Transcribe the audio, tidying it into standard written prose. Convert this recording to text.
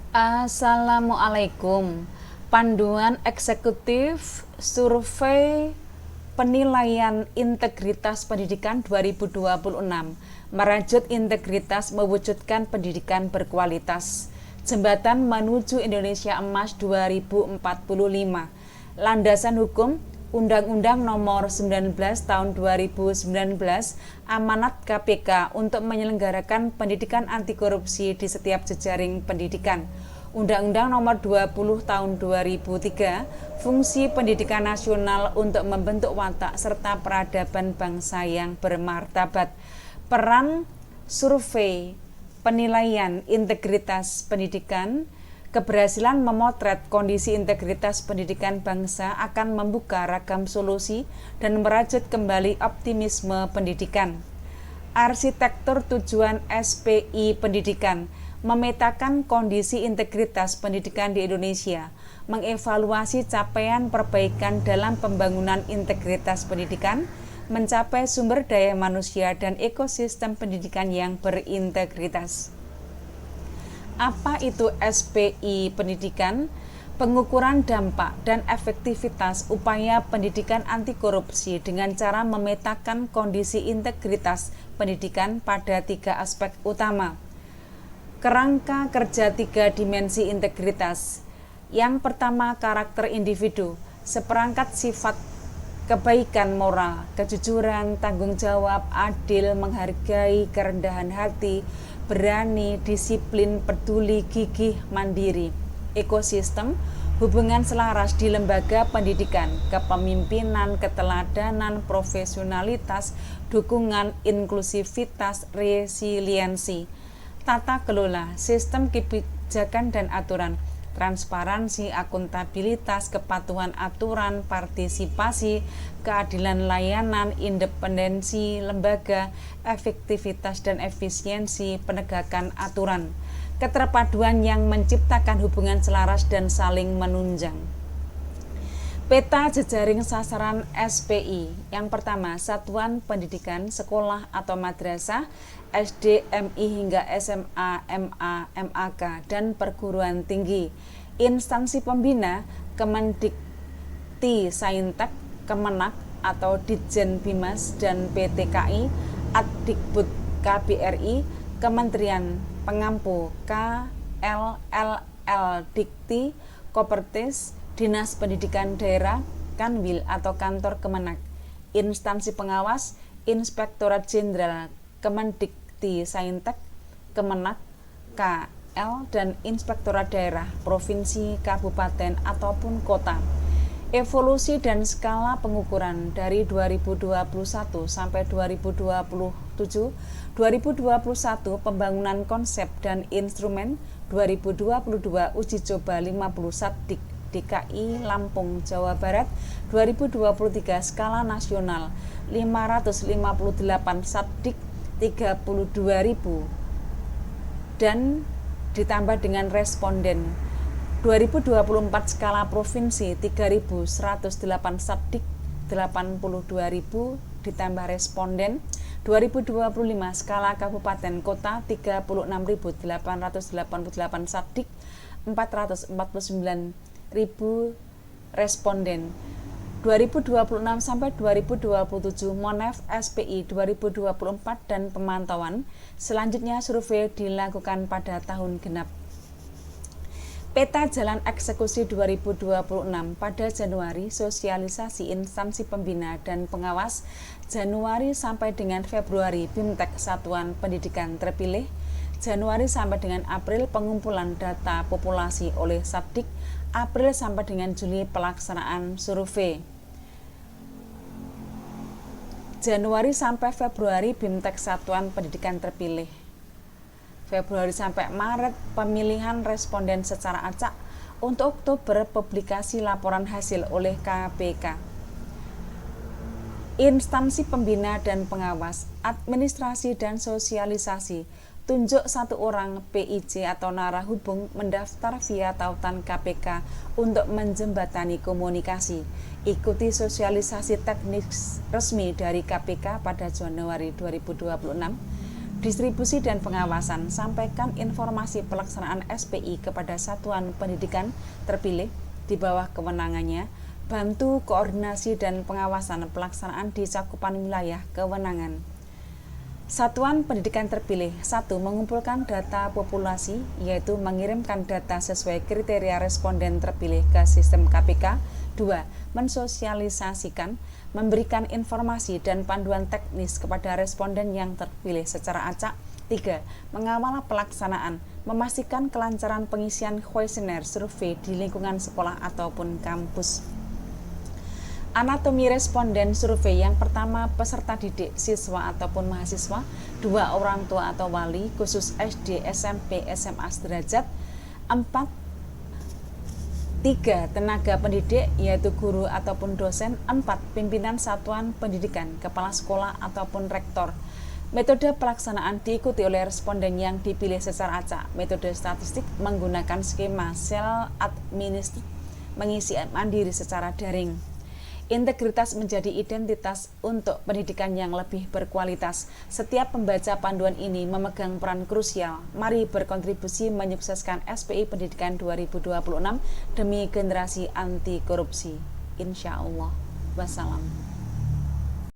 Assalamualaikum. Panduan eksekutif survei penilaian integritas pendidikan 2026 merajut integritas mewujudkan pendidikan berkualitas. Jembatan menuju Indonesia Emas 2045. Landasan hukum Undang-Undang Nomor 19 Tahun 2019 amanat KPK untuk menyelenggarakan pendidikan anti korupsi di setiap jejaring pendidikan. Undang-Undang Nomor 20 Tahun 2003 fungsi pendidikan nasional untuk membentuk watak serta peradaban bangsa yang bermartabat. Peran survei penilaian integritas pendidikan. Keberhasilan memotret kondisi integritas pendidikan bangsa akan membuka ragam solusi dan merajut kembali optimisme pendidikan. Arsitektur tujuan SPI Pendidikan memetakan kondisi integritas pendidikan di Indonesia, mengevaluasi capaian perbaikan dalam pembangunan integritas pendidikan, mencapai sumber daya manusia dan ekosistem pendidikan yang berintegritas. Apa itu SPI Pendidikan? Pengukuran dampak dan efektivitas upaya pendidikan anti korupsi dengan cara memetakan kondisi integritas pendidikan pada 3 aspek utama. Kerangka kerja 3 dimensi integritas. Yang pertama, karakter individu, seperangkat sifat kebaikan moral, kejujuran, tanggung jawab, adil, menghargai, kerendahan hati, berani, disiplin, peduli, gigih, mandiri. Ekosistem, hubungan selaras di lembaga pendidikan, kepemimpinan, keteladanan, profesionalitas, dukungan, inklusivitas, resiliensi. Tata kelola, sistem kebijakan dan aturan, transparansi, akuntabilitas, kepatuhan aturan, partisipasi, keadilan layanan, independensi lembaga, efektivitas dan efisiensi penegakan aturan, keterpaduan yang menciptakan hubungan selaras dan saling menunjang. Peta jejaring sasaran SPI. Yang pertama, satuan pendidikan, sekolah atau madrasah, SD, MI hingga SMA, MA, MAK, dan perguruan tinggi. Instansi pembina, Kemendikti Saintek, Kemenak atau Ditjen Bimas dan PTKI, Adikbud KBRI, Kementerian Pengampu KLLL Dikti, Kopertis, Dinas Pendidikan Daerah, Kanwil atau Kantor Kemenak, instansi pengawas, Inspektorat Jenderal Kemendikti Saintek, Kemenak, KL, dan Inspektorat Daerah, Provinsi, Kabupaten, ataupun Kota. Evolusi dan skala pengukuran dari 2021 sampai 2027, 2021 pembangunan konsep dan instrumen, 2022 uji coba 50 Satdik DKI Lampung Jawa Barat, 2023 skala nasional 558 Satdik 32.000 dan ditambah dengan responden. 2024 skala provinsi 3.108 Satdik 82.000 ditambah responden. 2025 skala kabupaten kota 36.888 Satdik 449.000 responden. 2026 sampai 2027 Monef SPI 2024 dan pemantauan. Selanjutnya survei dilakukan pada tahun genap. Peta jalan eksekusi 2026 pada Januari, sosialisasi instansi pembina dan pengawas Januari sampai dengan Februari BIMTEK Satuan Pendidikan Terpilih, Januari sampai dengan April pengumpulan data populasi oleh Satdik, April sampai dengan Juli pelaksanaan survei. Januari sampai Februari BIMTEK Satuan Pendidikan Terpilih. Februari sampai Maret pemilihan responden secara acak. Untuk Oktober publikasi laporan hasil oleh KPK. Instansi pembina dan pengawas, administrasi dan sosialisasi. Tunjuk 1 orang PIJ atau narahubung mendaftar via tautan KPK untuk menjembatani komunikasi. Ikuti sosialisasi teknis resmi dari KPK pada Januari 2026. Distribusi dan pengawasan, sampaikan informasi pelaksanaan SPI kepada satuan pendidikan terpilih di bawah kewenangannya, bantu koordinasi dan pengawasan pelaksanaan di cakupan wilayah kewenangan. Satuan pendidikan terpilih 1. Mengumpulkan data populasi, yaitu mengirimkan data sesuai kriteria responden terpilih ke sistem KPK. 2. Mensosialisasikan, memberikan informasi dan panduan teknis kepada responden yang terpilih secara acak. 3. Mengawal pelaksanaan, memastikan kelancaran pengisian kuesioner survei di lingkungan sekolah ataupun kampus. Anatomi responden survei yang pertama peserta didik, siswa ataupun mahasiswa, 2 orang tua atau wali khusus SD, SMP, SMA sederajat, 4 3 tenaga pendidik yaitu guru ataupun dosen, 4 pimpinan satuan pendidikan, kepala sekolah ataupun rektor. Metode pelaksanaan diikuti oleh responden yang dipilih secara acak. Metode statistik menggunakan skema self-administered, mengisi mandiri secara daring. Integritas menjadi identitas untuk pendidikan yang lebih berkualitas. Setiap pembaca panduan ini memegang peran krusial. Mari berkontribusi menyukseskan SPI Pendidikan 2026 demi generasi anti korupsi. Insya Allah. Wassalam.